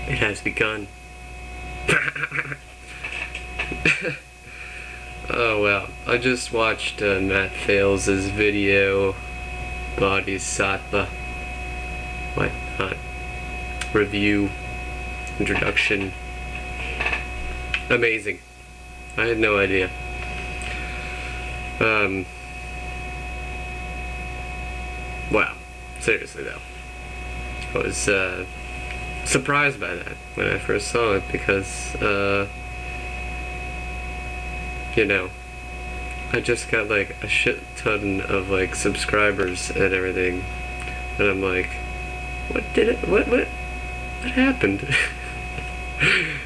It has begun. Oh well, I just watched Matt Fails' video, Bodhisattva, whatnot, review, introduction. Amazing. I had no idea. Wow, seriously though, I was surprised by that when I first saw it because, you know, I just got like a shit ton of like subscribers and everything, and I'm like, what happened?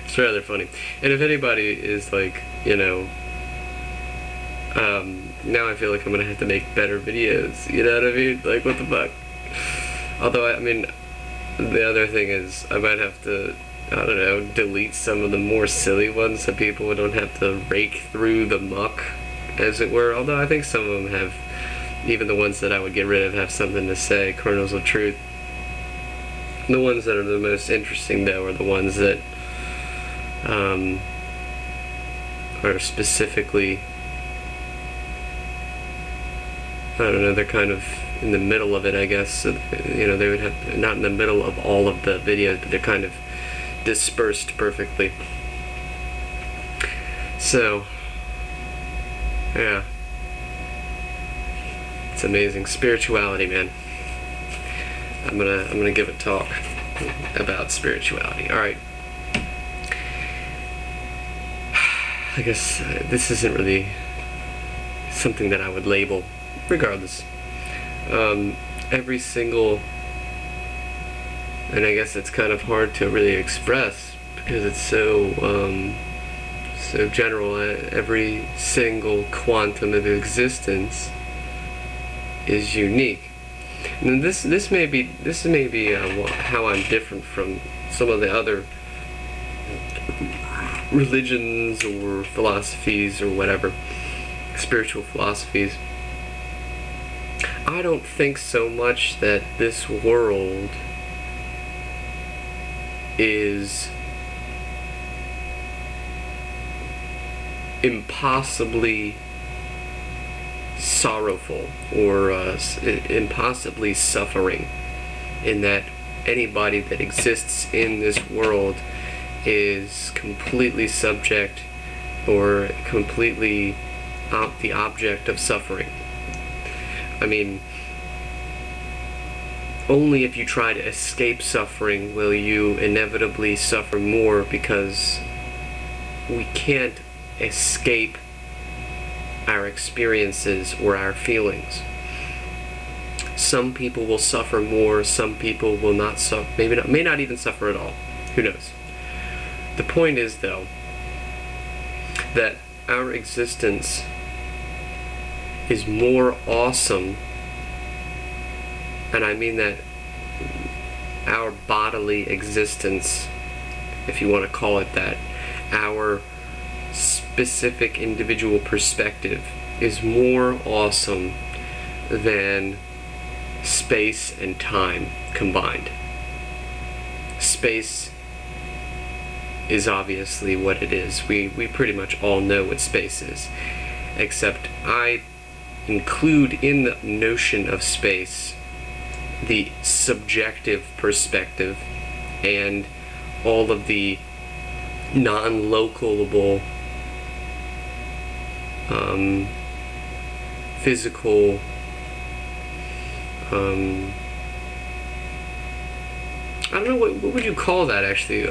It's rather funny. And if anybody is like, you know, now I feel like I'm gonna have to make better videos, you know what I mean? Like, what the fuck? Although, I mean, the other thing is, I might have to, I don't know, delete some of the more silly ones so people don't have to rake through the muck, as it were. Although I think some of them have, even the ones that I would get rid of have something to say, kernels of truth. The ones that are the most interesting, though, are the ones that are specifically, I don't know, they're kind of in the middle of it, I guess. So, you know, they would have, not in the middle of all of the videos, but they're kind of dispersed perfectly. So, yeah. It's amazing. Spirituality, man. I'm gonna give a talk about spirituality. Alright. I guess this isn't really something that I would label. Regardless, every single, and I guess it's kind of hard to really express because it's so so general. Every single quantum of existence is unique, and this may be how I'm different from some of the other religions or philosophies or whatever, spiritual philosophies. I don't think so much that this world is impossibly sorrowful or impossibly suffering, in that anybody that exists in this world is completely subject or completely the object of suffering. I mean, only if you try to escape suffering will you inevitably suffer more, because we can't escape our experiences or our feelings. Some people will suffer more, some people will not suffer, may not even suffer at all. Who knows? The point is, though, that our existence is more awesome, and I mean that our bodily existence, if you want to call it that, our specific individual perspective is more awesome than space and time combined. Space is obviously what it is. We pretty much all know what space is, except I include in the notion of space the subjective perspective and all of the non-localable physical I don't know what would you call that actually,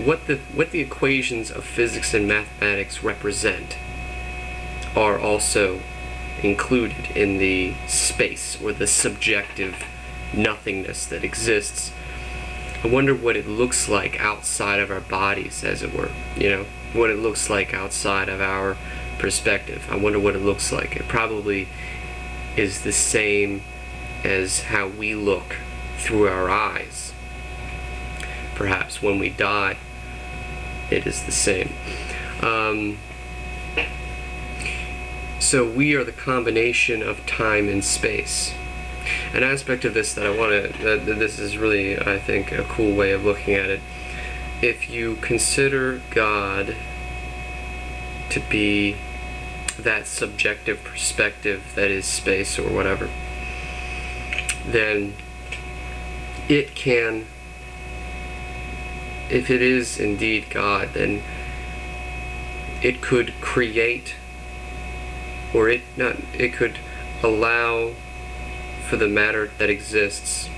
what the equations of physics and mathematics represent are also included in the space, or the subjective nothingness that exists. I wonder what it looks like outside of our bodies, as it were, you know, what it looks like outside of our perspective. I wonder what it looks like. It probably is the same as how we look through our eyes. Perhaps when we die, it is the same. So we are the combination of time and space. an aspect of this that I want to, this is really, I think, a cool way of looking at it. If you consider God to be that subjective perspective that is space or whatever, then it can, if it is indeed God, then it could create, or it could allow for the matter that exists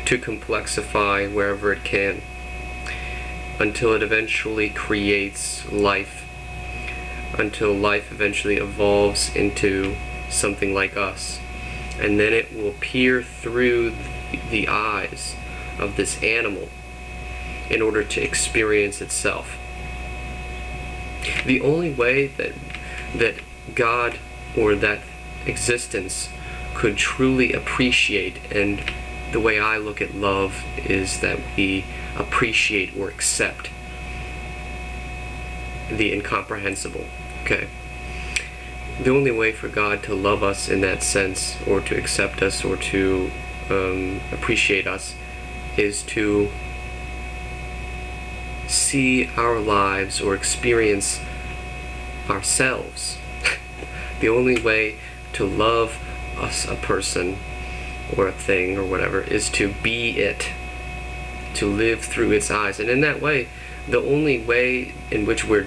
to complexify wherever it can, until it eventually creates life, until life eventually evolves into something like us. And then it will peer through the eyes of this animal in order to experience itself. The only way that God or that existence could truly appreciate, and the way I look at love is that we appreciate or accept the incomprehensible. Okay? The only way for God to love us in that sense, or to accept us, or to appreciate us, is to see our lives or experience ourselves. The only way to love us, a person or a thing or whatever, is to be it, to live through its eyes. And in that way, the only way in which we're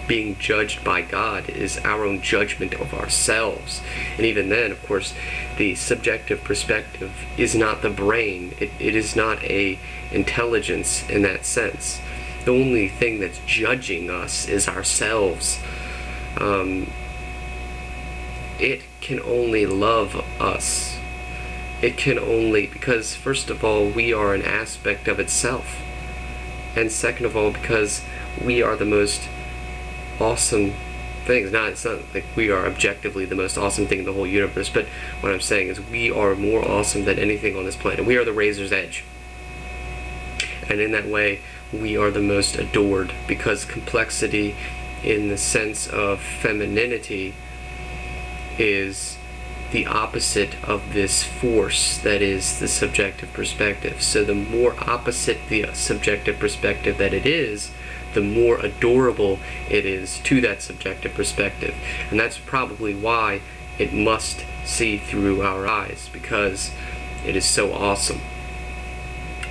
being judged by God is our own judgment of ourselves. And even then, of course, the subjective perspective is not the brain. It is not a intelligence in that sense. The only thing that's judging us is ourselves. It can only love us. It can only, because first of all, we are an aspect of itself. And second of all, because we are the most awesome things. It's not like we are objectively the most awesome thing in the whole universe, but what I'm saying is we are more awesome than anything on this planet. We are the razor's edge. And in that way, we are the most adored, because complexity in the sense of femininity is the opposite of this force that is the subjective perspective. So the more opposite the subjective perspective that it is, the more adorable it is to that subjective perspective. And that's probably why it must see through our eyes, because it is so awesome.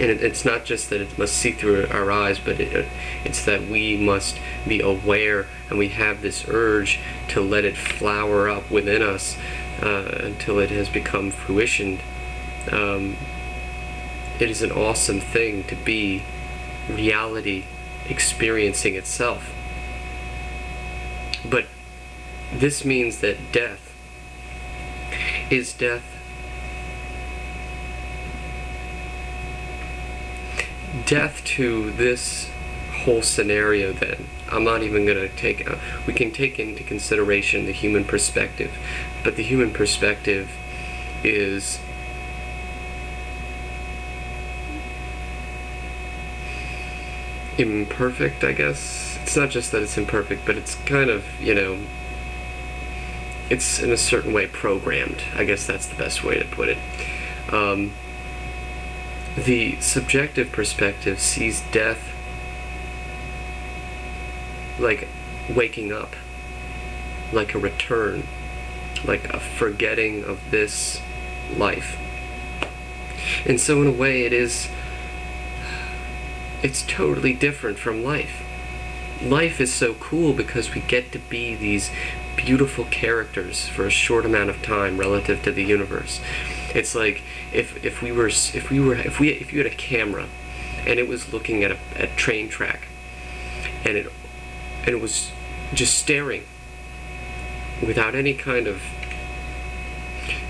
And it's not just that it must see through our eyes, but it's that we must be aware, and we have this urge to let it flower up within us until it has become fruition. It is an awesome thing to be reality experiencing itself. But this means that death to this whole scenario. Then I'm not even going to take, we can take into consideration the human perspective, but the human perspective is imperfect, I guess. It's not just that it's imperfect, but it's kind of, it's in a certain way programmed. I guess that's the best way to put it. The subjective perspective sees death like waking up, like a return, like a forgetting of this life. And so in a way it's totally different from life. Life is so cool because we get to be these beautiful characters for a short amount of time relative to the universe. It's like if you had a camera and it was looking at a train track, and it was just staring without any kind of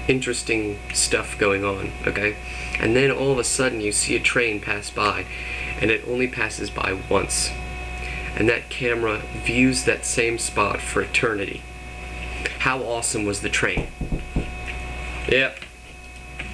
interesting stuff going on, okay? And then all of a sudden you see a train pass by, and it only passes by once. And that camera views that same spot for eternity. How awesome was the train? Yep.